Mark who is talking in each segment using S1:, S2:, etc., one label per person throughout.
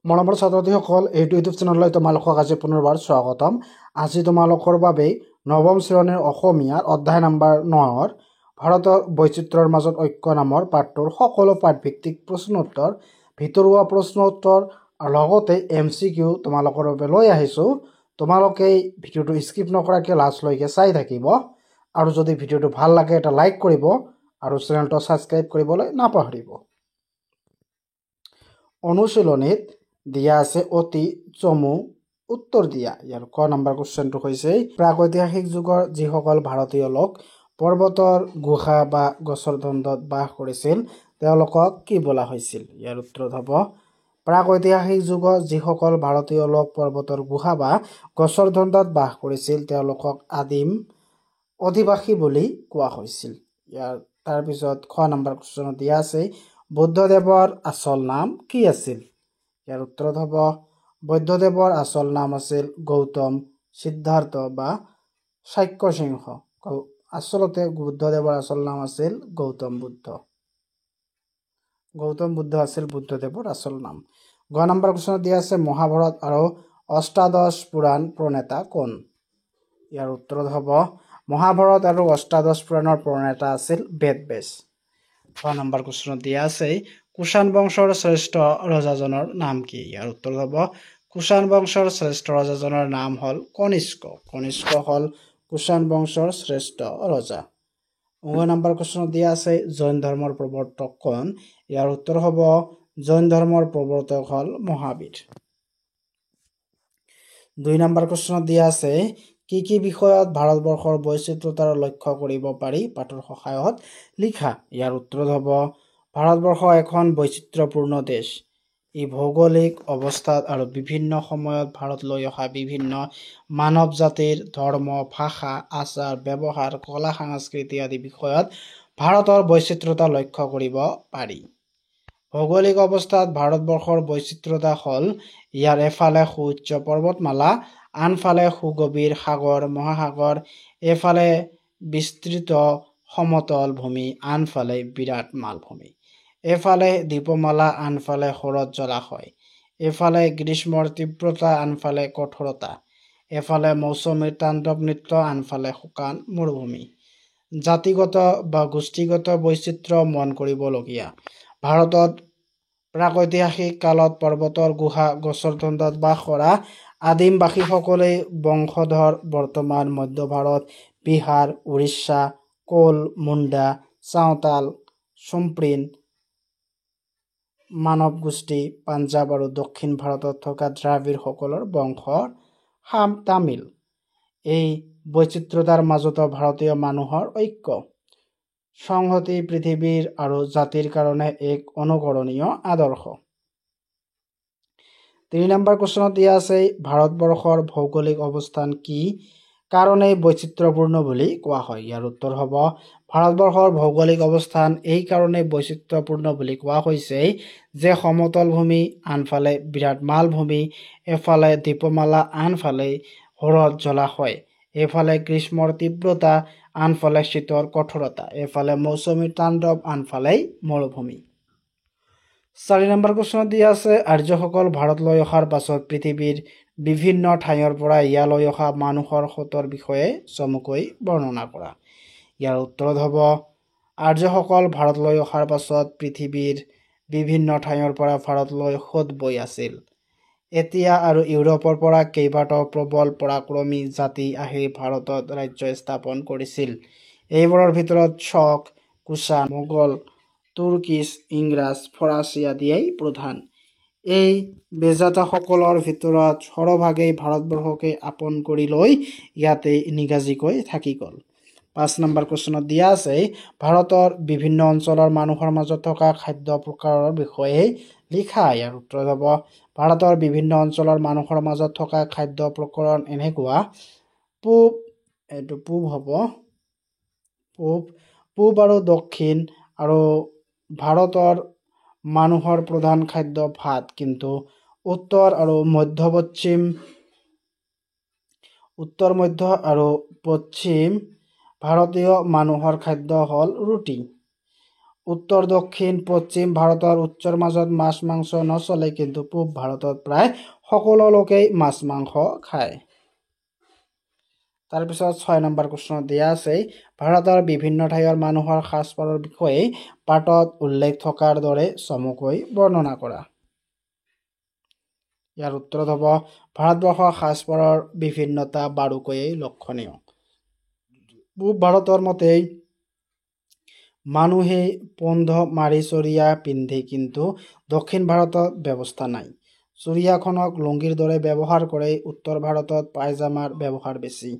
S1: মৰমৰ ছাত্ৰ-ছাত্ৰীসকল, এইটো ইউটিউব চেনেললৈ তোমালোকক আজি পুনৰবাৰ স্বাগতম। আজি তোমালোকৰ বাবে নৱম শ্ৰেণীৰ অসমীয়াৰ অধ্যায় নম্বৰ 9 ভাৰতৰ বৈচিত্ৰ্যৰ মাজত ঐক্য নামৰ পাঠটোৰ সকলো পাঠভিত্তিক প্ৰশ্ন উত্তৰ, ভিতৰুৱা প্ৰশ্ন উত্তৰ আৰু লগতে MCQ তোমালোকৰ বাবে লৈ আহিছোঁ। তোমালোকে ভিডিঅ'টো স্কিপ নকৰাকৈ লাষ্টলৈকে চাই থাকিব আৰু যদি ভিডিঅ'টো ভাল লাগে এটা লাইক কৰিব আৰু চেনেলটো ছাবস্ক্ৰাইব কৰিবলৈ নাপাহৰিব। অনুশীলনীত দিয়া আছে অতি চমু উত্তৰ দিয়া। ইয়াৰ ক নম্বৰ কুৱেশ্যনটো হৈছে প্ৰাগৈতিহাসিক যুগৰ যিসকল ভাৰতীয় লোক পৰ্বতৰ গুহা বা গছৰ ধন্দত বাস কৰিছিল তেওঁলোকক কি বোলা হৈছিল? ইয়াৰ উত্তৰ হ'ব প্ৰাগৈতিহাসিক যুগৰ যিসকল ভাৰতীয় লোক পৰ্বতৰ গুহা বা গছৰ ধন্দত বাস কৰিছিল তেওঁলোকক আদিম অধিবাসী বুলি কোৱা হৈছিল। ইয়াৰ তাৰপিছত খ নম্বৰ কুৱেশ্যনত দিয়া আছে বুদ্ধদেৱৰ আচল নাম কি আছিল? ইয়াৰ উত্তৰত হ'ব বুদ্ধদেৱৰ আচল নাম আছিল গৌতম সিদ্ধাৰ্থ বা শাক্য সিংহ। আচলতে বুদ্ধদেৱৰ আচল নাম আছিল গৌতম বুদ্ধ। গৌতম বুদ্ধ আছিল বুদ্ধদেৱৰ আচল নাম। গ নম্বৰ কুৱেশ্যনত দিয়া আছে মহাভাৰত আৰু অষ্টাদশ পুৰাণ প্ৰণেতা কোন? ইয়াৰ উত্তৰত হ'ব মহাভাৰত আৰু অষ্টাদশ পুৰাণৰ প্ৰণেতা আছিল বেদব্যাস। গ নম্বৰ কুৱেশ্যনত দিয়া আছে কুষাণ বংশৰ শ্ৰেষ্ঠ ৰজাজনৰ নাম কি? ইয়াৰ উত্তৰ হ'ব কুষাণ বংশৰ শ্ৰেষ্ঠ ৰজাজনৰ নাম হ'ল কনিষ্ক। কনিষ্ক হ'ল কুষাণ বংশৰ শ্ৰেষ্ঠ ৰজা। 9 নম্বৰ কুৱেশ্যনত দিয়া আছে জৈন ধৰ্মৰ প্ৰৱৰ্তক কোন? ইয়াৰ উত্তৰ হ'ব জৈন ধৰ্মৰ প্ৰৱৰ্তক হ'ল মহাবীৰ। 2 নম্বৰ কুৱেশ্যনত দিয়া আছে কি কি বিষয়ত ভাৰতবৰ্ষৰ বৈচিত্ৰতাৰ লক্ষ্য কৰিব পাৰি পাঠৰ সহায়ত লিখা? ইয়াৰ উত্তৰ হ'ব ভাৰতবৰ্ষ এখন বৈচিত্ৰ্যপূৰ্ণ দেশ। ই ভৌগোলিক অৱস্থাত আৰু বিভিন্ন সময়ত ভাৰতলৈ অহা বিভিন্ন মানৱ জাতিৰ ধৰ্ম, ভাষা, আচাৰ, ব্যৱহাৰ, কলা, সংস্কৃতি আদি বিষয়ত ভাৰতৰ বৈচিত্ৰতা লক্ষ্য কৰিব পাৰি। ভৌগোলিক অৱস্থাত ভাৰতবৰ্ষৰ বৈচিত্ৰতা হ'ল ইয়াৰ এফালে সুউচ্চ পৰ্বতমালা, আনফালে সুগভীৰ সাগৰ মহাসাগৰ, এফালে বিস্তৃত সমতল ভূমি, আনফালে বিৰাট মালভূমি, এফালে দ্বীপমালা, আনফালে শৰৎ জলাশয়, এফালে গ্ৰীষ্মৰ তীব্ৰতা, আনফালে কঠোৰতা, এফালে মৌচুমীৰ তাণ্ডৱ নৃত্য, আনফালে শুকান মৰুভূমি। জাতিগত বা গোষ্ঠীগত বৈচিত্ৰ্য মন কৰিবলগীয়া। ভাৰতত প্ৰাগৈতিহাসিক কালত পৰ্বতৰ গুহা গছৰ ধন্দত বাস কৰা আদিমবাসীসকলে বংশধৰ বৰ্তমান মধ্য ভাৰত, বিহাৰ, উৰিষ্যা, কোল, মুণ্ডা, চাওতাল, সোমপ্ৰিন মানৱ গোষ্ঠী, পাঞ্জাৱ আৰু দক্ষিণ ভাৰতত থকা দ্ৰাবিড়সকলৰ বংশৰ তামিল। এই বৈচিত্ৰতাৰ মাজতো ভাৰতীয় মানুহৰ ঐক্য সংহতি পৃথিৱীৰ আৰু জাতিৰ কাৰণে এক অনুকৰণীয় আদৰ্শ। 3 নম্বৰ কুৱেশ্যনত দিয়া আছে ভাৰতবৰ্ষৰ ভৌগোলিক অৱস্থান কি কাৰণে বৈচিত্ৰ্যপূৰ্ণ বুলি কোৱা হয়? ইয়াৰ উত্তৰ হ'ব ভাৰতবৰ্ষৰ ভৌগোলিক অৱস্থান এই কাৰণে বৈচিত্ৰ্যপূৰ্ণ বুলি কোৱা হৈছে যে সমতল ভূমি, আনফালে বিৰাট মালভূমি, এফালে দ্বীপমালা, আনফালে শৰৎ জলাশয়, এফালে গ্ৰীষ্মৰ তীব্ৰতা, আনফালে শীতৰ কঠোৰতা, এফালে মৌচুমীৰ তাণ্ডৱ, আনফালে মৰুভূমি। 4 নম্বৰ কুৱেশ্যনত দিয়া আছে আৰ্যসকল ভাৰতলৈ অহাৰ পাছত পৃথিৱীৰ বিভিন্ন ঠাইৰ পৰা ইয়ালৈ অহা মানুহৰ সোঁতৰ বিষয়ে চমুকৈ বৰ্ণনা কৰা। ইয়াৰ উত্তৰত হ'ব আৰ্যসকল ভাৰতলৈ অহাৰ পাছত পৃথিৱীৰ বিভিন্ন ঠাইৰ পৰা ভাৰতলৈ সোঁত বৈ আছিল। এতিয়া আৰু ইউৰোপৰ পৰা কেইবাটাও প্ৰবল পৰাক্ৰমী জাতি আহি ভাৰতত ৰাজ্য স্থাপন কৰিছিল। এইবোৰৰ ভিতৰত শক, কুষাণ, মোগল, তুৰ্কিছ, ইংৰাজ, ফৰাচী আদিয়েই প্ৰধান। এই বেজাতাসকলৰ ভিতৰত সৰহভাগেই ভাৰতবৰ্ষকে আপন কৰি লৈ ইয়াতে নিগাজীকৈ থাকি গ'ল। 5 নম্বৰ কুৱেশ্যনত দিয়া আছে ভাৰতৰ বিভিন্ন অঞ্চলৰ মানুহৰ মাজত থকা খাদ্য প্ৰকাৰৰ বিষয়ে লিখা। ইয়াৰ উত্তৰ হ'ব ভাৰতৰ বিভিন্ন অঞ্চলৰ মানুহৰ মাজত থকা খাদ্য প্ৰকৰণ এনেকুৱা পূব আৰু দক্ষিণ আৰু ভাৰতৰ মানুহৰ প্ৰধান খাদ্য ভাত, কিন্তু উত্তৰ মধ্য আৰু পশ্চিম ভাৰতীয় মানুহৰ খাদ্য হ'ল ৰুটি। উত্তৰ দক্ষিণ পশ্চিম ভাৰতৰ উচ্চৰ মাজত মাছ মাংস নচলে, কিন্তু পূব ভাৰতত প্ৰায় সকলো লোকেই মাছ মাংস খায়। তাৰপিছত 6 নম্বৰ প্ৰশ্ন দিয়া আছে, ভাৰতৰ বিভিন্ন ঠাইৰ মানুহৰ সাজপাৰৰ বিষয়ে পাঠত উল্লেখ থকাৰ দৰে চমুকৈ বৰ্ণনা কৰা। ইয়াৰ উত্তৰত হ'ব ভাৰতবৰ্ষৰ সাজপাৰৰ বিভিন্নতা বাৰুকৈয়ে লক্ষণীয়। পূব ভাৰতৰ মতে মানুহে পন্ধ মাৰি চৰিয়া পিন্ধে, কিন্তু দক্ষিণ ভাৰতত ব্যৱস্থা নাই। চৰিয়াখনক লুংগিৰ দৰে ব্যৱহাৰ কৰে। উত্তৰ ভাৰতত পায়জামাৰ ব্যৱহাৰ বেছি,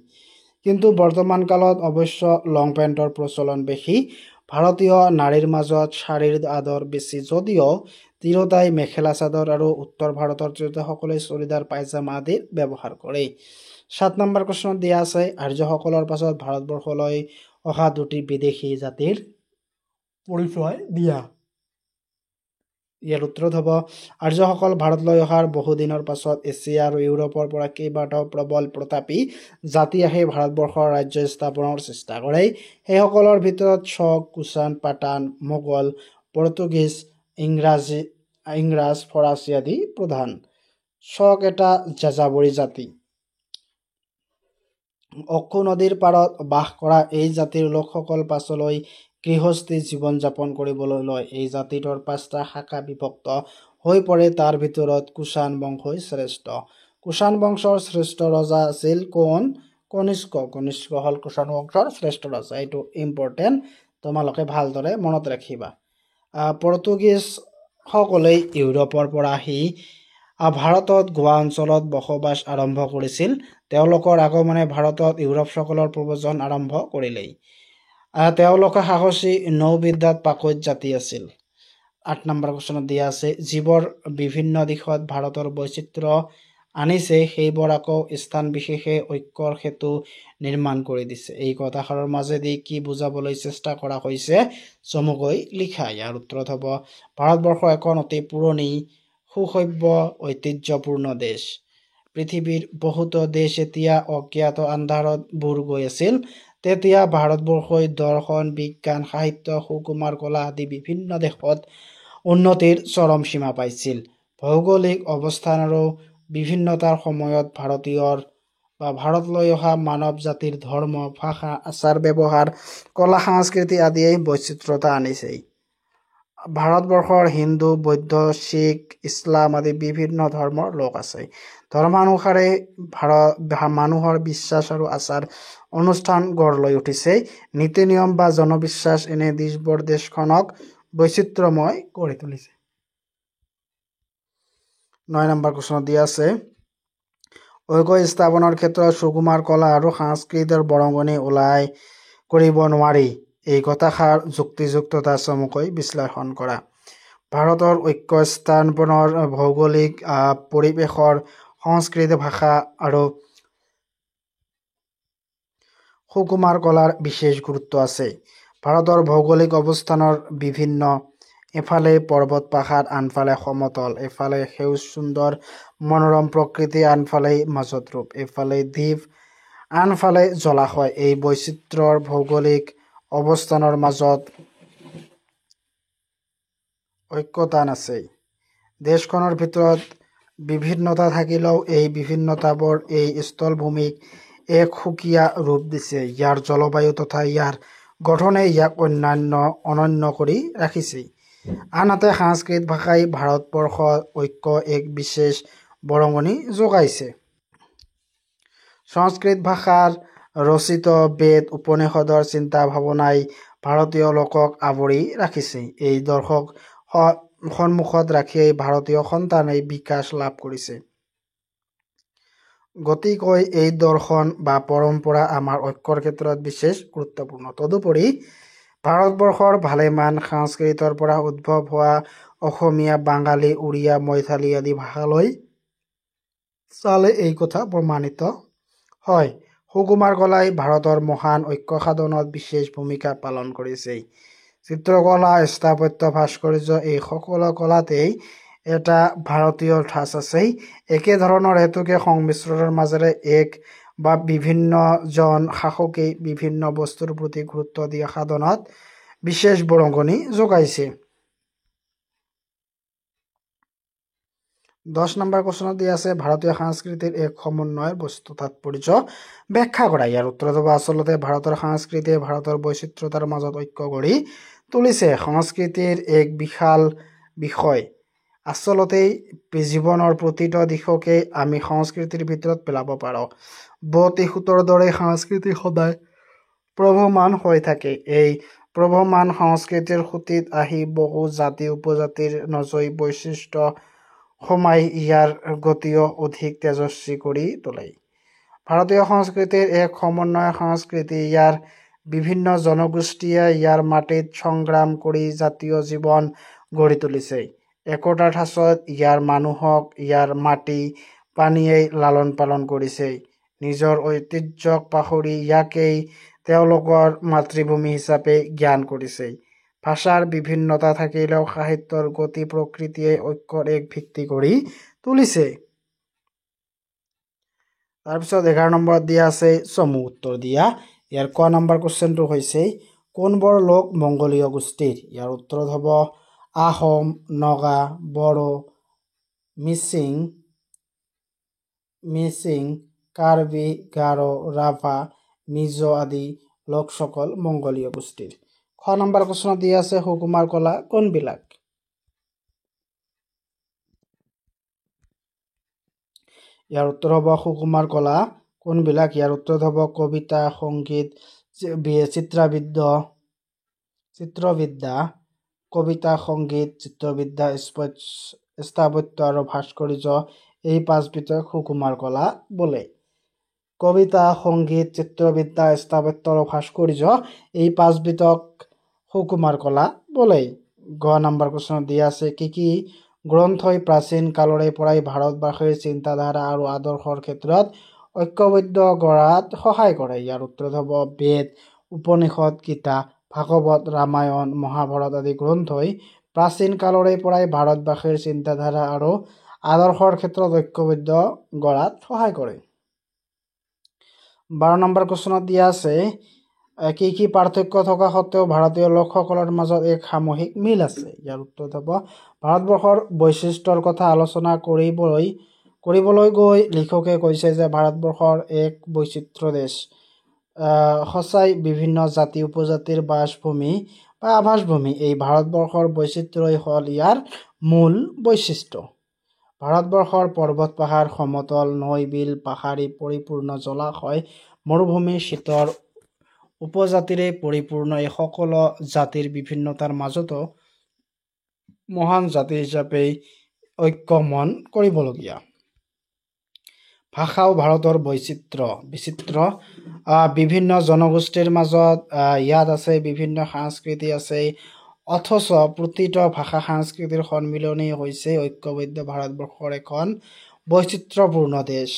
S1: কিন্তু বৰ্তমান কালত অৱশ্য লং পেণ্টৰ প্ৰচলন বেছি। ভাৰতীয় নাৰীৰ মাজত শাৰীৰ আদৰ বেছি যদিও তিৰোতাই মেখেলা চাদৰ আৰু উত্তৰ ভাৰতৰ তিৰোতাসকলে চুৰিদাৰ পায়জামা আদিৰ ব্যৱহাৰ কৰে। 7 নম্বৰ প্ৰশ্ন দিয়া আছে, আৰ্যসকলৰ পাছত ভাৰতবৰ্ষলৈ অহা দুটি বিদেশী জাতিৰ পৰিচয় দিয়া। ইয়াৰ উত্তৰত হ'ব আৰ্যসকল ভাৰতলৈ অহাৰ বহুদিনৰ পাছত এছিয়া আৰু ইউৰোপৰ পৰা কেইবাটাও প্ৰবল প্ৰতাপী জাতি আহি ভাৰতবৰ্ষৰ ৰাজ্য স্থাপনৰ চেষ্টা কৰে। সেইসকলৰ ভিতৰত শক, কুষাণ, পাঠান, মোগল, পৰ্তুগীজ, ইংৰাজ, ফৰাচী আদি প্ৰধান। শক এটা যাযাবৰী জাতি। অক্ষু নদীৰ পাৰত বাস কৰা এই জাতিৰ লোকসকল পাছলৈ গৃহস্থী জীৱন যাপন কৰিবলৈ লয়। এই জাতিটোৰ 5টা শাখা বিভক্ত হৈ পৰে, তাৰ ভিতৰত কুষাণ বংশই শ্ৰেষ্ঠ। কুষাণ বংশৰ শ্ৰেষ্ঠ ৰজা আছিল কোন? কনিষ্ক। কনিষ্ক হ'ল কুষাণ বংশৰ শ্ৰেষ্ঠ ৰজা। এইটো ইম্পৰ্টেণ্ট, তোমালোকে ভালদৰে মনত ৰাখিবা। পৰ্তুগীজ সকলে ইউৰোপৰ পৰা আহি ভাৰতত গোৱা অঞ্চলত বসবাস আৰম্ভ কৰিছিল। তেওঁলোকৰ আগমনে ভাৰতত ইউৰোপসকলৰ প্ৰব্ৰজন আৰম্ভ কৰিলেই। তেওঁলোকে সাহসী নৌবিদ্যাত পাকৈত জাতি আছিল। 8 নম্বৰ প্ৰশ্নত দিয়া আছে, যিবোৰ বিভিন্ন দিশত ভাৰতৰ বৈচিত্ৰ্য আনিছে সেইবোৰ আকৌ স্থান বিশেষে ঐক্যৰ সেতু নিৰ্মাণ কৰি দিছে। এই কথাষাৰৰ মাজেদি কি বুজাবলৈ চেষ্টা কৰা হৈছে চমুকৈ লিখা। ইয়াৰ উত্তৰত হ'ব ভাৰতবৰ্ষ এখন অতি পুৰণি সুসভ্য ঐতিহ্যপূৰ্ণ দেশ। পৃথিৱীৰ বহুতো দেশ এতিয়া অজ্ঞাত আন্ধাৰত বুৰ গৈ আছিল। তেতিয়া ভাৰতবৰ্ষই দৰ্শন, বিজ্ঞান, সাহিত্য, সুকুমাৰ কলা আদি বিভিন্ন দেশত উন্নতিৰ চৰম সীমা পাইছিল। ভৌগোলিক অৱস্থান আৰু বিভিন্নতাৰ সময়ত ভাৰতলৈ অহা মানৱ জাতিৰ ধৰ্ম, ভাষা, আচাৰ ব্যৱহাৰ, কলা সংস্কৃতি আদিয়ে বৈচিত্ৰতা আনিছে। ভাৰতবৰ্ষৰ হিন্দু, বৌদ্ধ, শিখ, ইছলাম আদি বিভিন্ন ধৰ্মৰ লোক আছে। ধৰ্মানুসাৰে মানুহৰ বিশ্বাস আৰু আচাৰ অনুষ্ঠান গঢ় লৈ উঠিছে। নীতি নিয়ম বা জনবিশ্বাস এনে দিশবোৰ দেশখনক বৈচিত্ৰ্যময় কৰি তুলিছে। 9 নম্বৰ প্ৰশ্ন দিয়া আছে, ঐক্য স্থাপনৰ ক্ষেত্ৰত সুকুমাৰ কলা আৰু সংস্কৃতিৰ বৰঙণি উলাই কৰিব নোৱাৰি। এই কথাষাৰ যুক্তিযুক্ততা চমুকৈ বিশ্লেষণ কৰা। ভাৰতৰ ঐক্য স্থাপনৰ ভৌগোলিক পৰিৱেশৰ, সংস্কৃতি, ভাষা আৰু সুকুমাৰ কলাৰ বিশেষ গুৰুত্ব আছে। ভাৰতৰ ভৌগোলিক অৱস্থানৰ বিভিন্ন, এফালে পৰ্বত পাহাৰ, আনফালে সমতল, এফালে সেউজ সুন্দৰ মনোৰম প্ৰকৃতি, আনফালে মাজত ৰূপ, এফালে দ্বীপ, আনফালে জলাশয়। এই বৈচিত্ৰ্যৰ ভৌগোলিক অৱস্থানৰ মাজত ঐক্যতান আছে। দেশখনৰ ভিতৰত বিভিন্নতা থাকিলেও এই বিভিন্নতাবোৰ এই স্থলভূমিক এক সুকীয়া ৰূপ দিছে। ইয়াৰ জলবায়ু তথা ইয়াৰ গঠনে ইয়াক অনন্য কৰি ৰাখিছে। আনহাতে সংস্কৃত ভাষাই ভাৰতবৰ্ষৰ ঐক্য এক বিশেষ বৰঙণি যোগাইছে। সংস্কৃত ভাষাৰ ৰচিত বেদ, উপনিষদৰ চিন্তা ভাৱনাই ভাৰতীয় লোকক আৱৰি ৰাখিছে। এই দৰ্শক সন্মুখত ৰাখিয়েই ভাৰতীয় সন্তানে বিকাশ লাভ কৰিছে। গতিকৈ এই দৰ্শন বা পৰম্পৰা আমাৰ ঐক্যৰ ক্ষেত্ৰত বিশেষ গুৰুত্বপূৰ্ণ। তদুপৰি ভাৰতবৰ্ষৰ ভালেমান সংস্কৃতৰ পৰা উদ্ভৱ হোৱা অসমীয়া, বাঙালী, উড়িয়া, মৈথালী আদি ভাষালৈ চালে এই কথা প্ৰমাণিত হয়। সুকুমাৰ কলাই ভাৰতৰ মহান ঐক্য সাধনত বিশেষ ভূমিকা পালন কৰিছে। চিত্ৰকলা, স্থাপত্য, ভাস্কৰ্য এই সকলো কলাতেই এটা ভাৰতীয় ঠাঁচ আছে। একেধৰণৰ হেতুকে সংমিশ্ৰণৰ মাজেৰে এক বা বিভিন্নজন শাসকে বিভিন্ন বস্তুৰ প্ৰতি গুৰুত্ব দিয়া সাধনত বিশেষ বৰঙণি যোগাইছে। 10 নম্বৰ কোৱেশ্যনত দিয়া আছে ভাৰতীয় সংস্কৃতিৰ এক সমন্বয়ৰ বস্তু তাৎপৰ্য ব্যাখ্যা কৰা। ইয়াৰ উত্তৰ হ'ব আচলতে ভাৰতৰ সংস্কৃতিয়ে ভাৰতৰ বৈচিত্ৰতাৰ মাজত ঐক্য গঢ়ি তুলিছে। সংস্কৃতিৰ এক বিশাল বিষয়। আচলতে জীৱনৰ প্ৰতিটো দিশকে আমি সংস্কৃতিৰ ভিতৰত পেলাব পাৰোঁ। বৌদ্ধ সূতৰ দৰে সংস্কৃতি সদায় প্ৰৱহমান হৈ থাকে। এই প্ৰৱহমান সংস্কৃতিৰ সুঁতিত আহি বহু জাতি উপজাতিৰ নজৈ বৈশিষ্ট্য সোমাই ইয়াৰ গতিও অধিক তেজস্বী কৰি তোলে। ভাৰতীয় সংস্কৃতিৰ এক সমন্বয় সংস্কৃতি। ইয়াৰ বিভিন্ন জনগোষ্ঠীয়ে ইয়াৰ মাটিত সংগ্ৰাম কৰি জাতীয় জীৱন গঢ়ি তুলিছে। একতাৰ ঠাঁচত ইয়াৰ মানুহক ইয়াৰ মাটি পানীয়েই লালন পালন কৰিছে। নিজৰ ঐতিহ্যক পাহৰি ইয়াকেই তেওঁলোকৰ মাতৃভূমি হিচাপে জ্ঞান কৰিছে। ভাষাৰ বিভিন্নতা থাকিলেও সাহিত্যৰ গতি প্ৰকৃতিয়ে ঐক্যৰ এক ভিত্তি কৰি তুলিছে। তাৰপিছত 11 নম্বৰত দিয়া আছে চমু উত্তৰ দিয়া। ইয়াৰ ক নম্বৰ কুৱেশ্যনটো হৈছে কোনবোৰ লোক মংগোলীয় গোষ্ঠীৰ? ইয়াৰ উত্তৰত হ'ব আহোম, নগা, বড়ো, মিচিং, কাৰ্বি, গাৰো, ৰাভা, মিজো আদি লোকসকল মংগোলীয় গোষ্ঠীৰ। খ নম্বৰ কুৱেশ্যনত দিয়া আছে সুকুমাৰ কলা কোনবিলাক? ইয়াৰ উত্তৰ হ'ব সুকুমাৰ কলা কোনবিলাক? ইয়াৰ উত্তৰ হ'ব কবিতা, সংগীত, চিত্ৰবিদ্যা, কবিতা, সংগীত, চিত্ৰবিদ্যা, স্থাপত্য আৰু ভাস্কৰ্য এই পাঁচবিধক সুকুমাৰ কলা বোলে। কবিতা, সংগীত, চিত্ৰবিদ্যা, স্থাপত্য আৰু ভাস্কৰ্য এই পাঁচবিধক সুকুমাৰ কলা বোলে। গ নম্বৰ কুৱেশ্যনত দিয়া আছে কি গ্ৰন্থই প্ৰাচীন কালৰে পৰাই ভাৰতবাসীৰ চিন্তাধাৰা আৰু আদৰ্শৰ ক্ষেত্ৰত ঐক্যবদ্ধ গঢ়াত সহায় কৰে? ইয়াৰ উত্তৰ হ'ব বেদ, উপনিষদ, গীতা, ভাগৱত, ৰামায়ণ, মহাভাৰত আদি গ্ৰন্থই প্ৰাচীন কালৰে পৰাই ভাৰতবাসীৰ চিন্তাধাৰা আৰু আদৰ্শৰ ক্ষেত্ৰত ঐক্যবদ্ধ গঢ়াত সহায় কৰে। 12 নম্বৰ কুৱেশ্যনত দিয়া আছে কি পাৰ্থক্য থকা সত্ত্বেও ভাৰতীয় লোকসকলৰ মাজত এক সামূহিক মিল আছে? ইয়াৰ উত্তৰ হ'ব ভাৰতবৰ্ষৰ বৈশিষ্ট্যৰ কথা আলোচনা কৰিবলৈ গৈ লিখকে কৈছে যে ভাৰতবৰ্ষৰ এক বৈচিত্ৰ দেশ। সঁচাই বিভিন্ন জাতি উপজাতিৰ বাসভূমি বা আৱাসভূমি। এই ভাৰতবৰ্ষৰ বৈচিত্ৰ্যই হ'ল ইয়াৰ মূল বৈশিষ্ট্য। ভাৰতবৰ্ষৰ পৰ্বত পাহাৰ, সমতল, নৈ বিল, পাহাৰী পৰিপূৰ্ণ, জলাশয়, মৰুভূমি, শীতল উপজাতিৰে পৰিপূৰ্ণ। এই সকলো জাতিৰ বিভিন্নতাৰ মাজতো মহান জাতি হিচাপে ঐক্য মন কৰিবলগীয়া। ভাষাও ভাৰতৰ বিচিত্ৰ বিভিন্ন জনগোষ্ঠীৰ মাজত ইয়াত আছে বিভিন্ন সংস্কৃতি আছে, অথচ প্ৰতিটো ভাষা সংস্কৃতিৰ সন্মিলনেই হৈছে ঐক্যবদ্ধ ভাৰতবৰ্ষৰ এখন বৈচিত্ৰ্যপূৰ্ণ দেশ।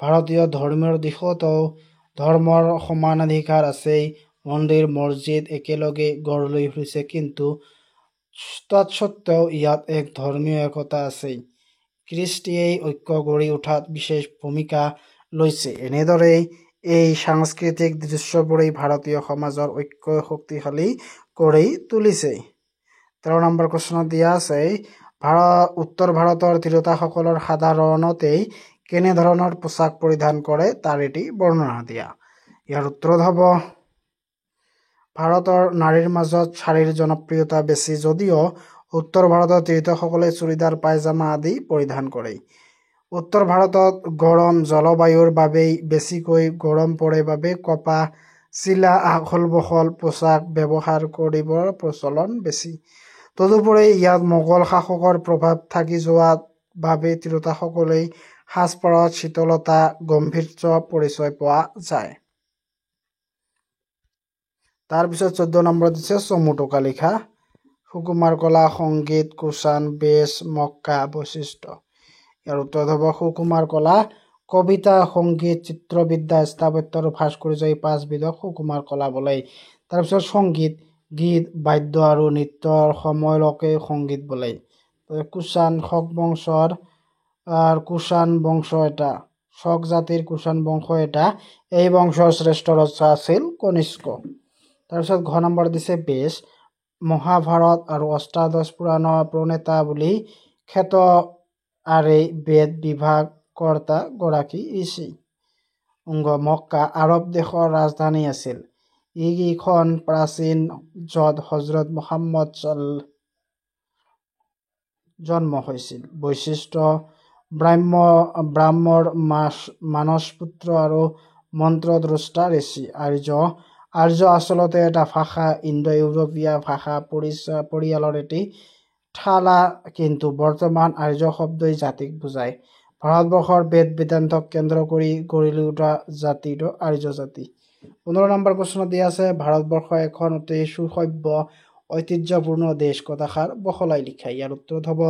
S1: ভাৰতীয় ধৰ্মীয় দিশতো ধৰ্মৰ সমানাধিকাৰ আছে। মন্দিৰ মছজিদ একেলগে গঢ় লৈ উঠিছে, কিন্তু তৎসত্ত্বেও ইয়াত এক ধৰ্মীয় একতা আছে। কৃষ্টিয়ে ঐক্য গঢ়ি উঠাত বিশেষ ভূমিকা লৈছে। এনেদৰেই এই সাংস্কৃতিক দৃশ্যবোৰেই ভাৰতীয় সমাজৰ ঐক্য শক্তিশালী কৰি তুলিছে। 13 নম্বৰ কুৱেশ্যনত দিয়া আছে উত্তৰ ভাৰতৰ তিৰোতাসকলৰ সাধাৰণতে কেনেধৰণৰ পোছাক পৰিধান কৰে তাৰ এটি বৰ্ণনা দিয়া। ইয়াৰ উত্তৰত হ'ব ভাৰতৰ নাৰীৰ মাজত শাৰীৰ জনপ্ৰিয়তা বেছি যদিও উত্তৰ ভাৰতৰ তিৰোতাসকলে চুৰিদাৰ, পায়জামা আদি পৰিধান কৰে। উত্তৰ ভাৰতত গৰম জলবায়ুৰ বাবেই বেছিকৈ গৰম পৰে বাবে কপাহ, চিলা, আহল-বহল পোছাক ব্যৱহাৰ কৰিবৰ প্ৰচলন বেছি। তদুপৰি ইয়াত মোগল শাসকৰ প্ৰভাৱ থাকি যোৱাৰ বাবে তিৰোতাসকলে সাজপাৰত শীতলতা, গাম্ভীৰ্য পৰিচয় পোৱা যায়। তাৰপিছত 14 নম্বৰত দিছে চমু টোকা লিখা। সুকুমাৰ কলা, সংগীত, কুষাণ, বেশ, মক্কা, বৈশিষ্ট্য। ইয়াৰ উত্তৰ হ'ব সুকুমাৰ কলা কবিতা, সংগীত, চিত্ৰবিদ্যা, স্থাপত্য আৰু ভাস্কৰ্য এই পাঁচবিধক সুকুমাৰ কলা বোলে। তাৰপিছত সংগীত, গীত, বাদ্য আৰু নৃত্যৰ সময়লৈকে সংগীত বোলে। কুষাণ বংশ এটা শক জাতিৰ কুষাণ বংশ এটা। এই বংশৰ শ্ৰেষ্ঠ ৰজা আছিল কনিষ্ক। তাৰপিছত ঘ নম্বৰ দিছে বেশ। মহাভাৰত আৰু অষ্টাদশ পুৰাণৰ প্ৰণেতা বুলি খ্যাত আৰে বেদ বিভাগ কৰ্তা গৰাকী ঋষি। অংগ মক্কা আৰৱ দেশৰ ৰাজধানী আছিল। ইখন প্ৰাচীন য'ত হজৰত মুহাম্মদ জন্ম হৈছিল। বৈশিষ্ট্য ব্ৰাহ্মৰ মানসপুত্ৰ আৰু মন্ত্ৰদ্ৰষ্টা ঋষি। আৰ্য আচলতে এটা ভাষা, ইণ্ডো ইউৰোপীয় ভাষা পৰিয়ালৰ এটি ঠালা, কিন্তু বৰ্তমান আৰ্য শব্দই জাতিক বুজায়। ভাৰতবৰ্ষৰ বেদ বেদান্তক কেন্দ্ৰ কৰি গঢ়ি উঠা জাতিটো আৰ্য জাতি। 15 নম্বৰ প্ৰশ্নত দিয়া আছে ভাৰতবৰ্ষ এখন অতি সুসভ্য ঐতিহ্যপূৰ্ণ দেশ, কথাষাৰ বহলাই লিখা। ইয়াৰ উত্তৰত হ'ব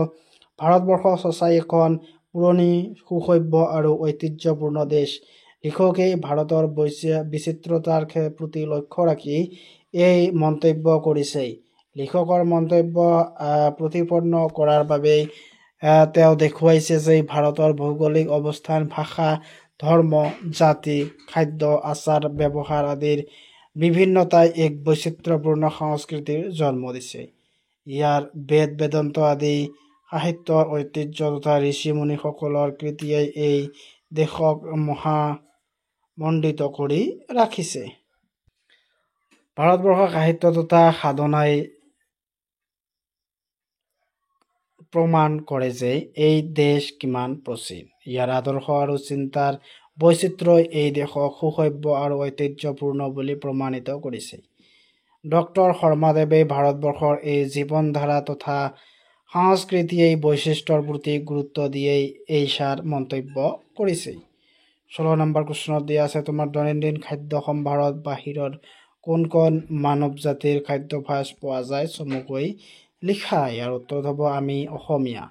S1: ভাৰতবৰ্ষ সঁচাই এখন পুৰণি সুসভ্য আৰু ঐতিহ্যপূৰ্ণ দেশ। লিখকে ভাৰতৰ বিচিত্ৰতাৰ প্ৰতি লক্ষ্য ৰাখি এই মন্তব্য কৰিছে। লিখকৰ মন্তব্য প্ৰতিপন্ন কৰাৰ বাবেই তেওঁ দেখুৱাইছে যে ভাৰতৰ ভৌগোলিক অৱস্থান, ভাষা, ধৰ্ম, জাতি, খাদ্য, আচাৰ ব্যৱহাৰ আদিৰ বিভিন্নতাই এক বৈচিত্ৰ্যপূৰ্ণ সংস্কৃতিৰ জন্ম দিছে। ইয়াৰ বেদ বেদান্ত আদি সাহিত্যৰ ঐতিহ্য তথা ঋষি মুনিসকলৰ কৃতিয়ে এই দেশক মহামণ্ডিত কৰি ৰাখিছে। ভাৰতবৰ্ষৰ সাহিত্য তথা সাধনাই প্ৰমাণ কৰে যে এই দেশ কিমান প্ৰাচীন। ইয়াৰ আদৰ্শ আৰু চিন্তাৰ বৈচিত্ৰ্যই এই দেশক সুসভ্য আৰু ঐতিহ্যপূৰ্ণ বুলি প্ৰমাণিত কৰিছে। ডক্টৰ শৰ্মাদেৱে ভাৰতবৰ্ষৰ এই জীৱনধাৰা তথা সংস্কৃতিৰ বৈশিষ্ট্যৰ প্ৰতি গুৰুত্ব দিয়েই এইষাৰ মন্তব্য কৰিছে। 16 নম্বৰ প্ৰশ্নত দিয়া আছে তোমাৰ দৈনন্দিন খাদ্য সম্ভাৰত বাহিৰৰ কোন কোন মানৱ জাতিৰ খাদ্যাভ্যাস পোৱা যায়, চমুকৈ লিখা। ইয়াৰ উত্তৰত হ'ব আমি অসমীয়া।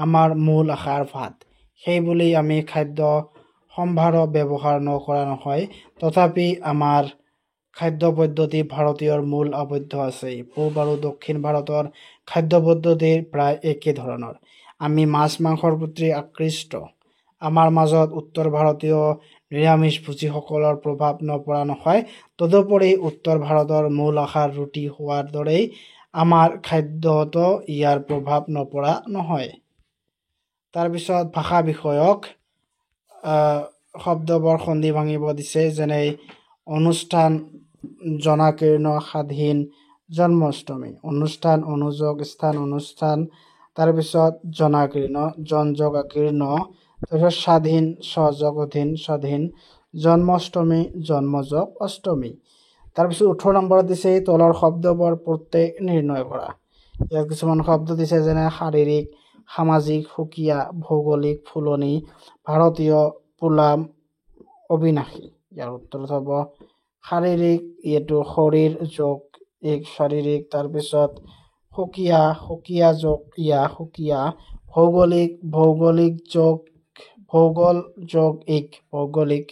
S1: আমাৰ মূল আহাৰ ভাত, সেইবুলি আমি খাদ্য সম্ভাৰ ব্যৱহাৰ নকৰা নহয়। তথাপি আমাৰ খাদ্য পদ্ধতি ভাৰতীয়ৰ মূল আবদ্ধ আছে। পূব আৰু দক্ষিণ ভাৰতৰ খাদ্য পদ্ধতি প্ৰায় একে ধৰণৰ। আমি মাছ মাংসৰ প্ৰতি আকৃষ্ট। আমাৰ মাজত উত্তৰ ভাৰতীয় নিৰামিষভোজীসকলৰ প্ৰভাৱ নপৰা নহয়। তদুপৰি উত্তৰ ভাৰতৰ মূল আহাৰ ৰুটি হোৱাৰ দৰেই আমাৰ খাদ্যতো ইয়াৰ প্ৰভাৱ নপৰা নহয়। তাৰপিছত ভাষা বিষয়ক শব্দবোৰ খন্দি ভাঙিব দিছে, যেনে অনুষ্ঠান, জনাকীৰ্ণ, স্বাধীন, জন্মাষ্টমী। অনুষ্ঠান অনুযোগ স্থান অনুষ্ঠান, তাৰপিছত জনাকীৰ্ণ জনযোগ আকীৰ্ণ, তাৰপিছত স্বাধীন স্বযোগ অধীন স্বাধীন, জন্মাষ্টমী জন্মযোগ অষ্টমী। তাৰপিছত 18 নম্বৰত দিছে তলৰ শব্দবোৰ প্ৰত্যেক নিৰ্ণয় কৰা। ইয়াত কিছুমান শব্দ দিছে যেনে শাৰীৰিক, সামাজিক, সুকীয়া, ভৌগোলিক, ফুলনি, ভাৰতীয়, পোলাম, অবিনাশী। ইয়াৰ উত্তৰত হ'ব শাৰীৰিক, এইটো শৰীৰ যোগ এক শাৰীৰিক, তাৰপিছত সুকীয়া, সুকীয়া যোগ ইয়া সুকীয়া, ভৌগোলিক, ভৌগোলিক যোগ ভৌগোল যোগ এক ভৌগোলিক,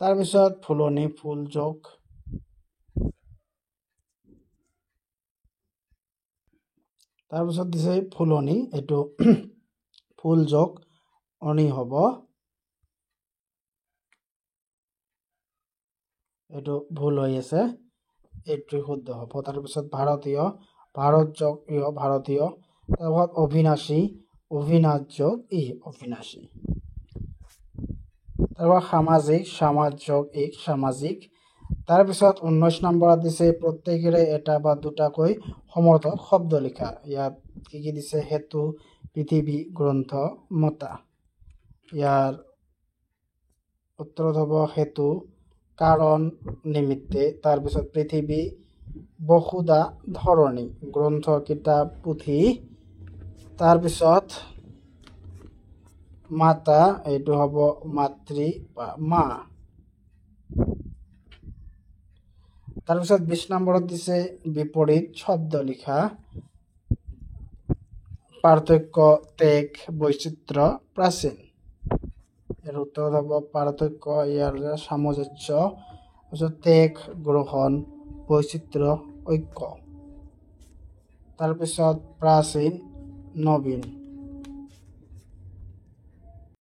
S1: তাৰপিছত ফুলনি ফুল যোগ, তাৰপিছত দিছে ফুলনি, এইটো ফুল যোগ অনি হ'ব, এইটো ভুল হৈ আছে, এইটো শুদ্ধ হ'ব। তাৰপিছত ভাৰতীয়, ভাৰত যোগ ইয় ভাৰতীয়, তাৰপিছত অবিনাশী, অবিনাশ যোগ ই অবিনাশী, তাৰপিছত সামাজিক, সমাজ যোগ এক সামাজিক। তাৰপিছত 19 নম্বৰত দিছে প্ৰত্যেকৰে এটা বা দুটাকৈ সমৰ্থক শব্দ লিখা। ইয়াত কি দিছে হেতু, পৃথিৱী, গ্ৰন্থ, মতা। ইয়াৰ উত্তৰত হ'ব হেতু কাৰণ নিমিত্তে, তাৰপিছত পৃথিৱী বসুধা ধৰণী, গ্ৰন্থ কিতাপ পুথি, তাৰপিছত মাতা, এইটো হ'ব মাতৃ বা মা। তাৰপিছত 20 নম্বৰত দিছে বিপৰীত শব্দ লিখা। পাৰ্থক্য, ত্যাগ, বৈচিত্ৰ্য, প্ৰাচীন। ইয়াৰ উত্তৰ হ'ব পাৰ্থক্য, ইয়াৰ সামঞ্জস্য, তাৰপিছত ত্যাগ গ্ৰহণ, বৈচিত্ৰ্য ঐক্য, তাৰপিছত প্ৰাচীন নবীন।